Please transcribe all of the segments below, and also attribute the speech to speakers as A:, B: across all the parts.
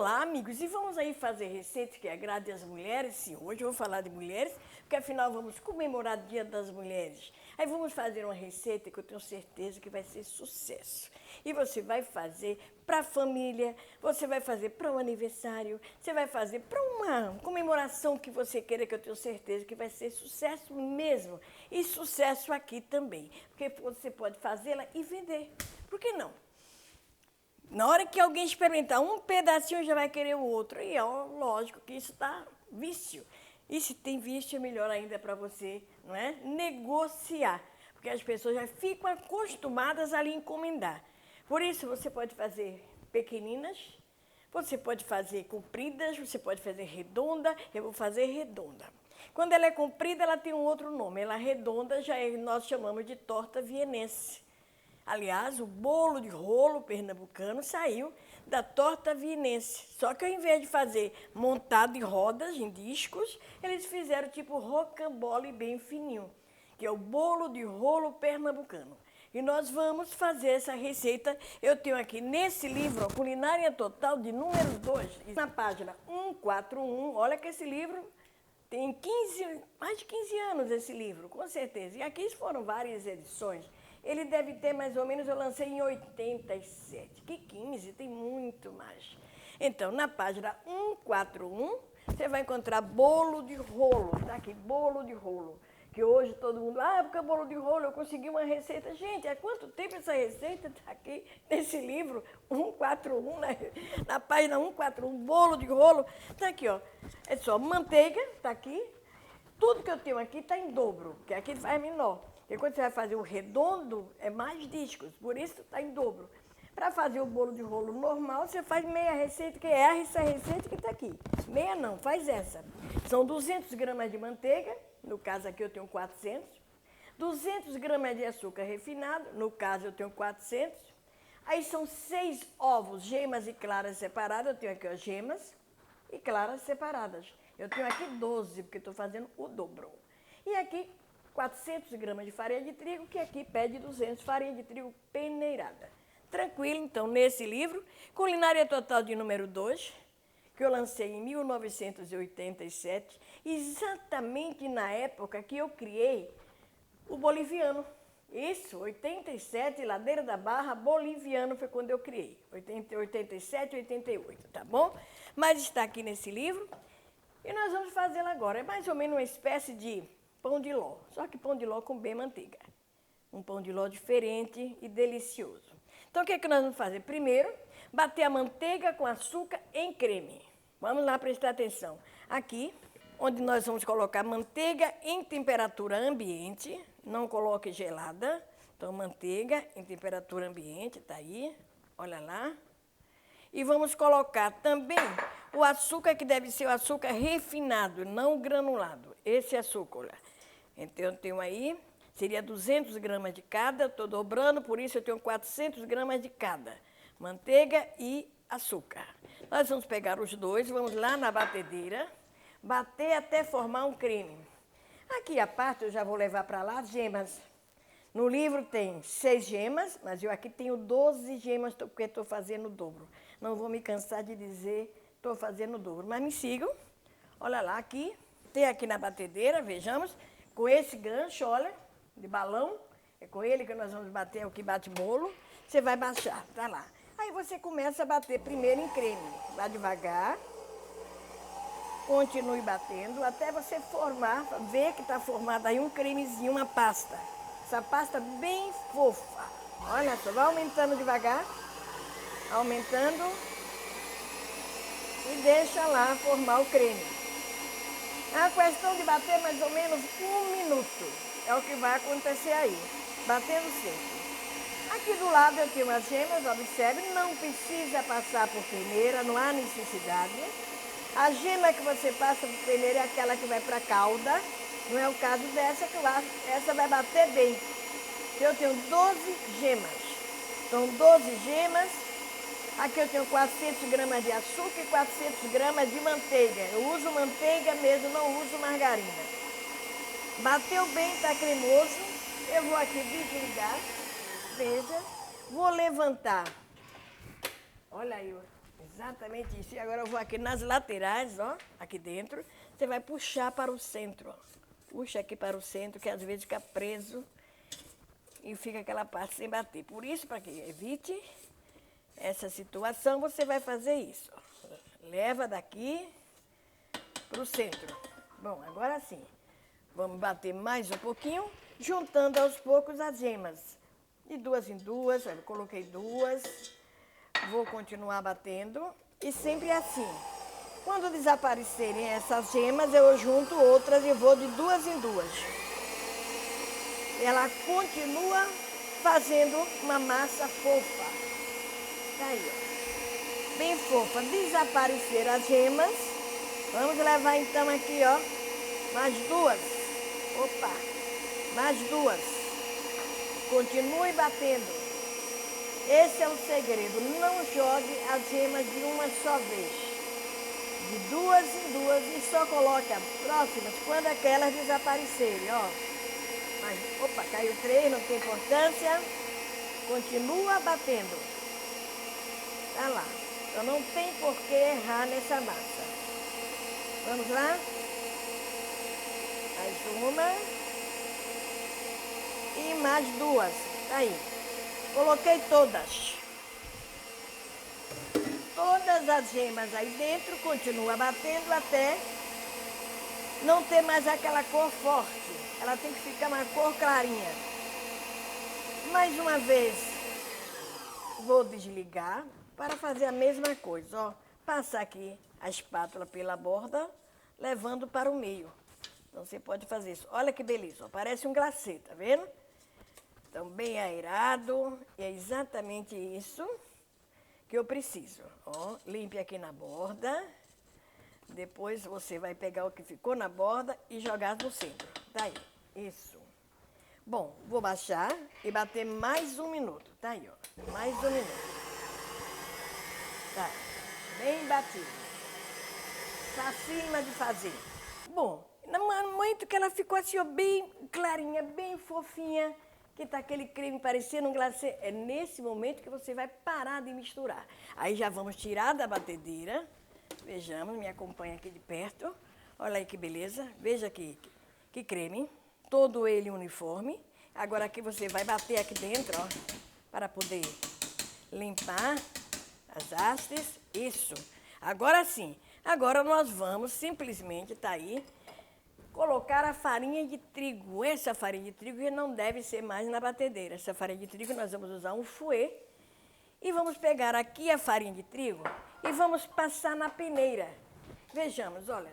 A: Olá, amigos, e vamos aí fazer receita que agrade as mulheres? Sim, hoje eu vou falar de mulheres, porque afinal vamos comemorar o Dia das Mulheres. Aí vamos fazer uma receita que eu tenho certeza que vai ser sucesso. E você vai fazer para a família, você vai fazer para um aniversário, você vai fazer para uma comemoração que você queira, que eu tenho certeza que vai ser sucesso mesmo. E sucesso aqui também, porque você pode fazê-la e vender. Por que não? Na hora que alguém experimentar um pedacinho, já vai querer o outro. E ó, lógico que isso está vício. E se tem vício, é melhor ainda para você, não é? Negociar. Porque as pessoas já ficam acostumadas a lhe encomendar. Por isso, você pode fazer pequeninas, você pode fazer compridas, você pode fazer redonda. Eu vou fazer redonda. Quando ela é comprida, ela tem um outro nome. Ela redonda, nós chamamos de torta vienense. Aliás, o bolo de rolo pernambucano saiu da torta vienense. Só que ao invés de fazer montado em rodas, em discos, eles fizeram tipo rocambole bem fininho, que é o bolo de rolo pernambucano. E nós vamos fazer essa receita. Eu tenho aqui nesse livro, ó, Culinária Total de número 2, na página 141. Olha que esse livro tem mais de 15 anos, esse livro, com certeza. E aqui foram várias edições. Ele deve ter mais ou menos, eu lancei em 87. Que 15, tem muito mais. Então, na página 141, você vai encontrar bolo de rolo. Está aqui, bolo de rolo. Que hoje todo mundo, porque bolo de rolo, eu consegui uma receita. Gente, há quanto tempo essa receita está aqui nesse livro 141, na página 141, bolo de rolo. Está aqui, ó. É só manteiga, está aqui. Tudo que eu tenho aqui está em dobro, que aqui faz menor. Porque quando você vai fazer o redondo, é mais discos, por isso está em dobro. Para fazer o bolo de rolo normal, você faz meia receita, que é essa receita que está aqui. Meia não, faz essa. São 200 gramas de manteiga, no caso aqui eu tenho 400. 200 gramas de açúcar refinado, no caso eu tenho 400. Aí são 6 ovos, gemas e claras separadas, eu tenho aqui as gemas e claras separadas. Eu tenho aqui 12, porque estou fazendo o dobro. E aqui 400 gramas de farinha de trigo, que aqui pede 200, farinha de trigo peneirada. Tranquilo, então, nesse livro, Culinária Total de número 2, que eu lancei em 1987, exatamente na época que eu criei o boliviano. Isso, 87, Ladeira da Barra, boliviano foi quando eu criei. 87, 88, tá bom? Mas está aqui nesse livro e nós vamos fazê-lo agora. É mais ou menos uma espécie de pão de ló, só que pão de ló com bem manteiga. Um pão de ló diferente e delicioso. Então, o que é que nós vamos fazer? Primeiro, bater a manteiga com açúcar em creme. Vamos lá prestar atenção. Aqui, onde nós vamos colocar manteiga em temperatura ambiente, não coloque gelada. Então, manteiga em temperatura ambiente, tá aí, olha lá. E vamos colocar também o açúcar, que deve ser o açúcar refinado, não granulado. Esse açúcar, olha. Então, eu tenho aí, seria 200 gramas de cada, estou dobrando, por isso eu tenho 400 gramas de cada. Manteiga e açúcar. Nós vamos pegar os dois, vamos lá na batedeira, bater até formar um creme. Aqui a parte eu já vou levar para lá as gemas. No livro tem 6 gemas, mas eu aqui tenho 12 gemas, porque estou fazendo o dobro. Não vou me cansar de dizer, estou fazendo o dobro. Mas me sigam, olha lá aqui, tem aqui na batedeira, vejamos. Com esse gancho, olha, de balão, é com ele que nós vamos bater, é o que bate bolo. Você vai baixar, tá lá. Aí você começa a bater primeiro em creme. Vá devagar, continue batendo, até você formar, ver que está formado aí um cremezinho, uma pasta. Essa pasta bem fofa. Olha só, vai aumentando devagar, aumentando e deixa lá formar o creme. É uma questão de bater mais ou menos 1 minuto. É o que vai acontecer aí. Batendo sempre. Aqui do lado eu tenho as gemas, observe, não precisa passar por peneira, não há necessidade. A gema que você passa por peneira é aquela que vai para a calda. Não é o caso dessa, que eu acho que essa vai bater bem. Eu tenho 12 gemas. São 12 gemas. Aqui eu tenho 400 gramas de açúcar e 400 gramas de manteiga. Eu uso manteiga mesmo, não uso margarina. Bateu bem, está cremoso. Eu vou aqui desligar. Veja. Vou levantar. Olha aí, Exatamente isso. E agora eu vou aqui nas laterais, ó, aqui dentro. Você vai puxar para o centro, ó. Puxa aqui para o centro, que às vezes fica preso e fica aquela parte sem bater. Por isso, para que evite essa situação, você vai fazer isso, ó. Leva daqui para o centro. Bom, agora sim. Vamos bater mais um pouquinho, juntando aos poucos as gemas. De duas em duas, eu coloquei duas. Vou continuar batendo e sempre assim. Quando desaparecerem essas gemas, eu junto outras e vou de duas em duas. Ela continua fazendo uma massa fofa. Tá aí, ó. Bem fofa. Desaparecer as gemas. Vamos levar então aqui, ó, mais duas. Opa, mais duas. Continue batendo. Esse é o segredo. Não jogue as gemas de uma só vez. De duas em duas e só coloque as próximas quando aquelas desaparecerem, ó. Mas, opa, caiu três, não tem importância. Continua batendo. Tá lá. Então não tem por que errar nessa massa. Vamos lá? Mais uma. E mais duas. Tá aí. Coloquei todas. Todas as gemas aí dentro, continua batendo até não ter mais aquela cor forte. Ela tem que ficar uma cor clarinha. Mais uma vez, vou desligar para fazer a mesma coisa, ó. Passar aqui a espátula pela borda, levando para o meio. Então você pode fazer isso. Olha que beleza, ó. Parece um glacê, tá vendo? Então, bem aerado, e é exatamente isso que eu preciso. Ó, limpe aqui na borda, depois você vai pegar o que ficou na borda e jogar no centro. Tá aí, isso. Bom, vou baixar e bater mais um minuto. Tá aí, ó, mais um minuto. Tá, bem batido. Facílima de fazer. Bom, no momento que ela ficou assim, ó, bem clarinha, bem fofinha, que tá aquele creme parecendo um glacê, é nesse momento que você vai parar de misturar. Aí já vamos tirar da batedeira. Vejamos, me acompanha aqui de perto. Olha aí que beleza. Veja aqui, que creme. Todo ele uniforme. Agora aqui você vai bater aqui dentro, ó, para poder limpar as hastes. Isso. Agora sim. Agora nós vamos simplesmente, tá aí, colocar a farinha de trigo. Essa farinha de trigo já não deve ser mais na batedeira. Essa farinha de trigo nós vamos usar um fouet. E vamos pegar aqui a farinha de trigo e vamos passar na peneira. Vejamos, olha,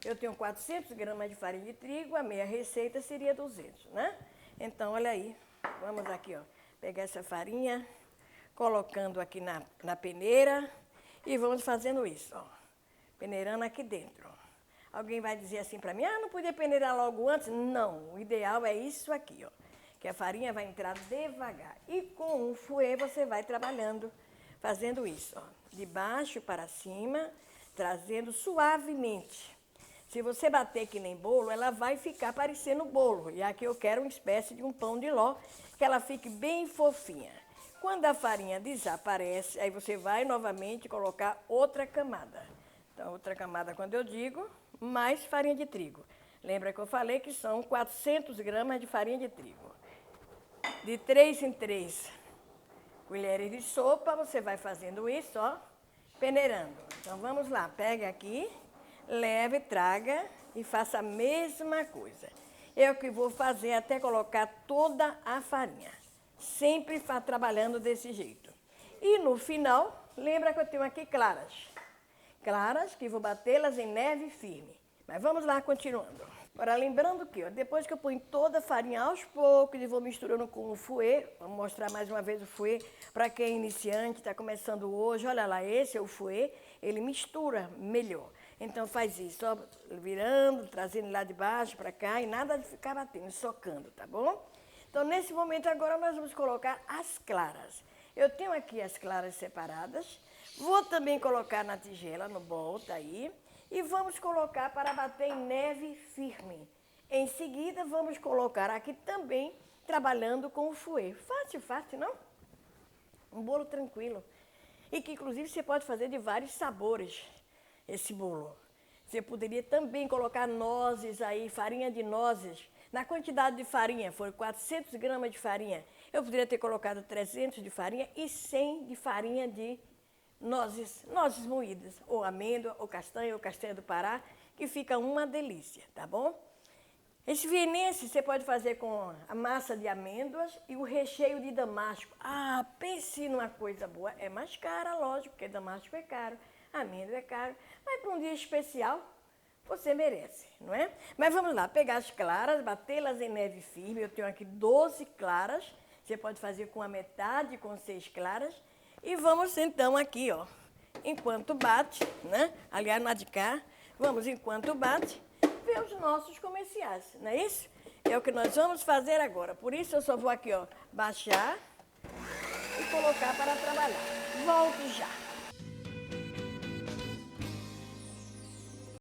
A: eu tenho 400 gramas de farinha de trigo, a meia receita seria 200, né? Então, olha aí, vamos aqui, ó, pegar essa farinha, colocando aqui na peneira e vamos fazendo isso, ó, peneirando aqui dentro, ó. Alguém vai dizer assim para mim, não podia peneirar logo antes? Não, o ideal é isso aqui, ó, que a farinha vai entrar devagar. E com o fouet você vai trabalhando, fazendo isso, ó, de baixo para cima, trazendo suavemente. Se você bater que nem bolo, ela vai ficar parecendo bolo. E aqui eu quero uma espécie de um pão de ló, que ela fique bem fofinha. Quando a farinha desaparece, aí você vai novamente colocar outra camada. Então, outra camada, quando eu digo, mais farinha de trigo. Lembra que eu falei que são 400 gramas de farinha de trigo. De 3 em 3 colheres de sopa, você vai fazendo isso, ó, peneirando. Então, vamos lá, pega aqui, leve, traga e faça a mesma coisa. Eu que vou fazer até colocar toda a farinha. Sempre trabalhando desse jeito. E no final, lembra que eu tenho aqui claras. Claras que vou batê-las em neve firme. Mas vamos lá, continuando. Agora, lembrando que, ó, depois que eu ponho toda a farinha aos poucos e vou misturando com o fouet, vou mostrar mais uma vez o fouet para quem é iniciante, está começando hoje, olha lá, esse é o fouet, ele mistura melhor. Então faz isso, ó, virando, trazendo lá de baixo para cá e nada de ficar batendo, socando, tá bom? Então, nesse momento agora, nós vamos colocar as claras. Eu tenho aqui as claras separadas, vou também colocar na tigela, no bol, tá aí. E vamos colocar para bater em neve firme. Em seguida, vamos colocar aqui também, trabalhando com o fouet. Fácil, fácil, não? Um bolo tranquilo. e que inclusive você pode fazer de vários sabores esse bolo. Você poderia também colocar nozes aí, farinha de nozes. Na quantidade de farinha, foram 400 gramas de farinha. Eu poderia ter colocado 300 de farinha e 100 de farinha de nozes moídas, ou amêndoa, ou castanha do Pará, que fica uma delícia, tá bom? Esse vienense você pode fazer com a massa de amêndoas e o recheio de damasco. Ah, pense numa coisa boa. É mais cara, lógico, porque damasco é caro, amêndoa é caro. Mas para um dia especial, você merece, não é? Mas vamos lá, pegar as claras, batê-las em neve firme. Eu tenho aqui 12 claras. Você pode fazer com a metade, com 6 claras. E vamos então aqui, ó, enquanto bate, né? Aliás, na de cá, vamos enquanto bate, ver os nossos comerciais, não é isso? É o que nós vamos fazer agora. Por isso eu só vou aqui, ó, baixar e colocar para trabalhar. Volto já.